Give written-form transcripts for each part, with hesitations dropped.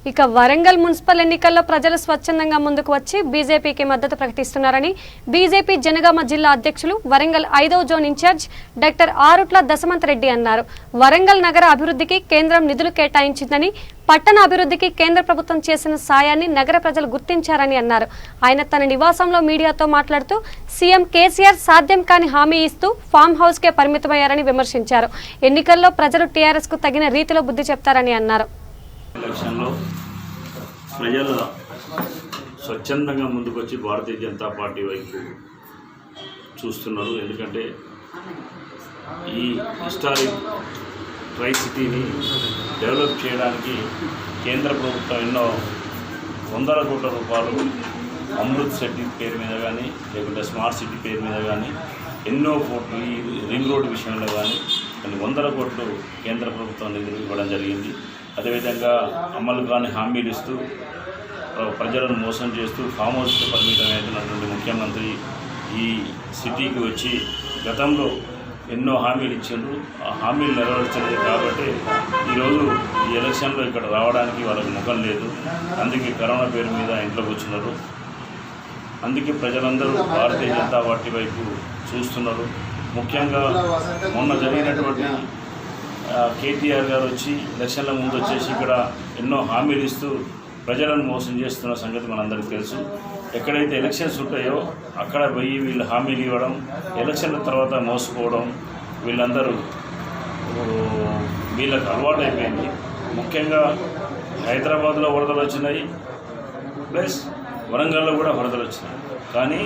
ఇక వరంగల్ మున్సిపల్ ఎన్నికల్లో ప్రజలు స్వచ్ఛందంగా ముందుకు వచ్చి బీజేపీకి మద్దతు ప్రకటిస్తున్నారని బీజేపీ జనగామ జిల్లా అధ్యక్షులు వరంగల్ 5వ zone incharge doctor Arutla Dashamanth Reddy అన్నారు. వరంగల్ నగర అభివృద్ధికి కేంద్రం నిధులు కేటాయించిందని, పట్టణ అభివృద్ధికి కేంద్ర ప్రభుత్వం చేసిన సాయాన్ని నగర ప్రజలు గుర్తించారని అన్నారు. ఆయన తన నివాసంలో మీడియాతో మాట్లాడుతూ సీఎం కేసీఆర్ సాధ్యం కాని హామీ ఇస్తూ ఫామ్ హౌస్ కే పరిమితమయ్యారని విమర్శించారు. ఎన్నికల్లో ప్రజలు టీఆర్ఎస్ కు తగిన రీతిలో బుద్ధి చెప్తారని అన్నారు. ఎలక్షన్లో ప్రజలు స్వచ్ఛందంగా ముందుకొచ్చి భారతీయ జనతా పార్టీ వైపు చూస్తున్నారు. ఎందుకంటే ఈ హిస్టారిక్ ట్రై సిటీని డెవలప్ చేయడానికి కేంద్ర ప్రభుత్వం ఎన్నో వందల కోట్ల రూపాయలు అమృత్ సిటీ పేరు మీద కానీ, లేకుంటే స్మార్ట్ సిటీ పేరు మీద కానీ ఎన్నో కోట్లు, ఈ రింగ్ రోడ్డు విషయంలో కానీ కొన్ని వందల కోట్లు కేంద్ర ప్రభుత్వం నిధులు ఇవ్వడం జరిగింది. అదేవిధంగా అమలు కాని హామీలు ఇస్తూ ప్రజలను మోసం చేస్తూ ఫామ్ హౌస్కి పరిమితమైనటువంటి ముఖ్యమంత్రి ఈ సిటీకి వచ్చి గతంలో ఎన్నో హామీలు ఇచ్చిండ్రు. ఆ హామీలు నెరవేర్చలేదు కాబట్టి ఈరోజు ఈ ఎలక్షన్లో ఇక్కడ రావడానికి వాళ్ళకి ముఖం లేదు. అందుకే కరోనా పేరు మీద ఇంట్లో కూర్చున్నారు. అందుకే ప్రజలందరూ భారతీయ జనతా పార్టీ వైపు చూస్తున్నారు. ముఖ్యంగా మొన్న జరిగినటువంటి కేటీఆర్ గారు వచ్చి ఎలక్షన్ల ముందు వచ్చేసి ఇక్కడ ఎన్నో హామీలు ఇస్తూ ప్రజలను మోసం చేస్తున్న సంగతి మనందరికీ తెలుసు. ఎక్కడైతే ఎలక్షన్స్ ఉంటాయో అక్కడ పోయి వీళ్ళు హామీలు ఇవ్వడం, ఎలక్షన్ల తర్వాత మోసపోవడం, వీళ్ళందరూ వీళ్ళకి అలవాటు అయిపోయింది. ముఖ్యంగా హైదరాబాద్లో వరదలు వచ్చినాయి, ప్లస్ వరంగల్లో కూడా వరదలు వచ్చినాయి. కానీ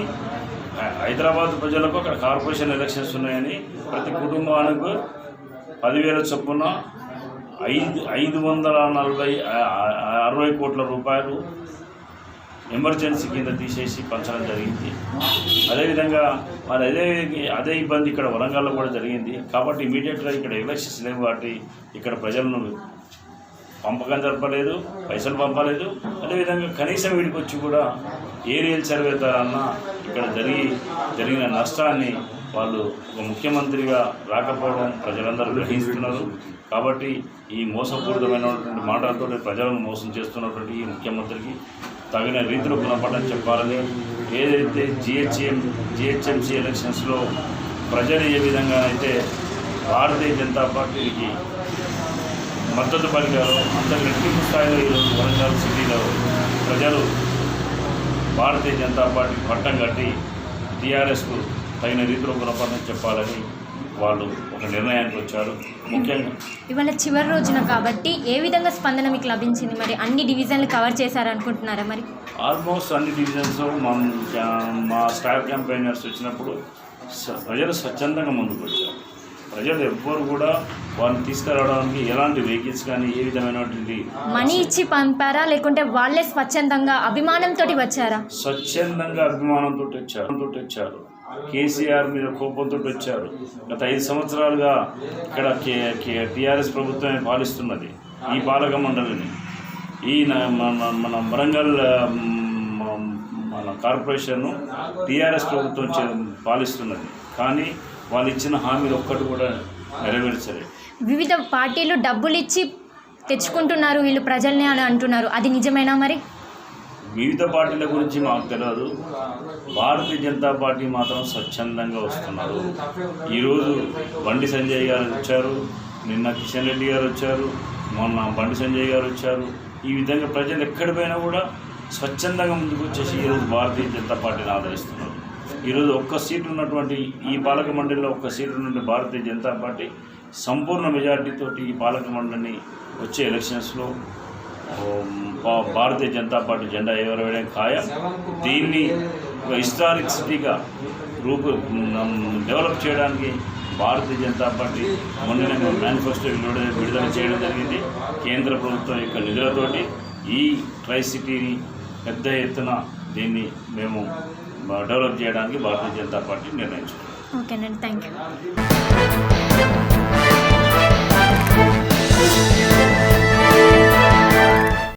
హైదరాబాద్ ప్రజలకు అక్కడ కార్పొరేషన్ ఎలక్షన్స్ ఉన్నాయని ప్రతి కుటుంబానికి 10,000 చొప్పున 560 కోట్ల రూపాయలు ఎమర్జెన్సీ కింద తీసేసి పంచడం జరిగింది. అదేవిధంగా మరి అదే ఇబ్బంది ఇక్కడ వరంగల్లో కూడా జరిగింది. కాబట్టి ఇమీడియట్గా ఇక్కడ ఎలక్షన్స్ లేవు కాబట్టి ఇక్కడ ప్రజలను పంపకం జరపలేదు, పైసలు పంపలేదు. అదేవిధంగా కనీసం వీడికి వచ్చి కూడా ఏరియల్ సర్వే ద్వారా ఇక్కడ జరిగిన నష్టాన్ని వాళ్ళు ఒక ముఖ్యమంత్రిగా రాకపోవడం ప్రజలందరూ గ్రహిస్తున్నారు. కాబట్టి ఈ మోసపూరితమైనటువంటి మాటలతో ప్రజలను మోసం చేస్తున్నటువంటి ఈ ముఖ్యమంత్రికి తగిన రీతిలో గుణపడని చెప్పాలని, ఏదైతే జిహెచ్ఎంసీ ఎలక్షన్స్లో ప్రజలు ఏ విధంగా అయితే భారతీయ జనతా పార్టీకి మద్దతు పలికారు, అంత రెట్టింపు స్థాయిలో ఈరోజు వరంగల్ సిటీలో ప్రజలు భారతీయ జనతా పార్టీకి పట్టం కట్టి టీఆర్ఎస్కు తగిన రీతిలో గుణపడని చెప్పాలని వాళ్ళు ఒక నిర్ణయానికి వచ్చారు. ముఖ్యంగా ఇవాళ చివరి రోజున కాబట్టి ఏ విధంగా స్పందన మీకు లభించింది? మరి అన్ని డివిజన్లు కవర్ చేశారనుకుంటున్నారా? మరి ఆల్మోస్ట్ అన్ని డివిజన్స్ మా స్టార్ క్యాంపెయినర్స్ వచ్చినప్పుడు ప్రజలు స్వచ్ఛందంగా ముందుకు వచ్చారు. ప్రజలు ఎవ్వరు కూడా వారిని తీసుకురావడానికి ఎలాంటి వెహికల్స్ కానీ ఏ విధమైనటువంటి మనీ ఇచ్చి పంపారా, లేకుంటే వాళ్ళే స్వచ్ఛందంగా అభిమానంతో వచ్చారా? స్వచ్ఛందంగా అభిమానంతో వచ్చారు. కేసీఆర్ మీద కోపంతో వచ్చారు. గత 5 సంవత్సరాలుగా ఇక్కడ టీఆర్ఎస్ ప్రభుత్వమే పాలిస్తున్నది ఈ పాలక మండలిని. ఈ మన వరంగల్ మన కార్పొరేషన్ టీఆర్ఎస్ ప్రభుత్వం పాలిస్తున్నది. కానీ వాళ్ళు ఇచ్చిన హామీలు ఒక్కటి కూడా నెరవేర్చలేదు. వివిధ పార్టీలు డబ్బులు ఇచ్చి తెచ్చుకుంటున్నారు వీళ్ళు ప్రజల్ని అని అంటున్నారు. అది నిజమేనా? మరి వివిధ పార్టీల గురించి మాకు తెలియదు. భారతీయ జనతా పార్టీ మాత్రం స్వచ్ఛందంగా వస్తున్నారు. ఈరోజు బండి సంజయ్ గారు వచ్చారు, నిన్న కిషన్ రెడ్డి గారు వచ్చారు, మొన్న బండి సంజయ్ గారు వచ్చారు. ఈ విధంగా ప్రజలు ఎక్కడిపోయినా కూడా స్వచ్ఛందంగా ముందుకు వచ్చేసి ఈరోజు భారతీయ జనతా పార్టీని ఆదరిస్తున్నారు. ఈరోజు ఒక్క సీటు ఉన్నటువంటి ఈ పాలక మండలిలో ఒక్క సీటు ఉన్నటువంటి భారతీయ జనతా పార్టీ సంపూర్ణ మెజార్టీతో ఈ పాలక మండలిని వచ్చే ఎలక్షన్స్లో భారతీయ జనతా పార్టీ జెండా ఎగరవేయడం ఖాయం. దీన్ని ఒక హిస్టారిక్ సిటీగా డెవలప్ చేయడానికి భారతీయ జనతా పార్టీ మొన్ననే మేనిఫెస్టో విడుదల చేయడం జరిగింది. కేంద్ర ప్రభుత్వం యొక్క నిధులతోటి ఈ ట్రై సిటీని పెద్ద ఎత్తున దీన్ని మేము డెవలప్ చేయడానికి భారతీయ జనతా పార్టీ నిర్ణయించుకుంది. ఓకేనండి, థ్యాంక్ యూ.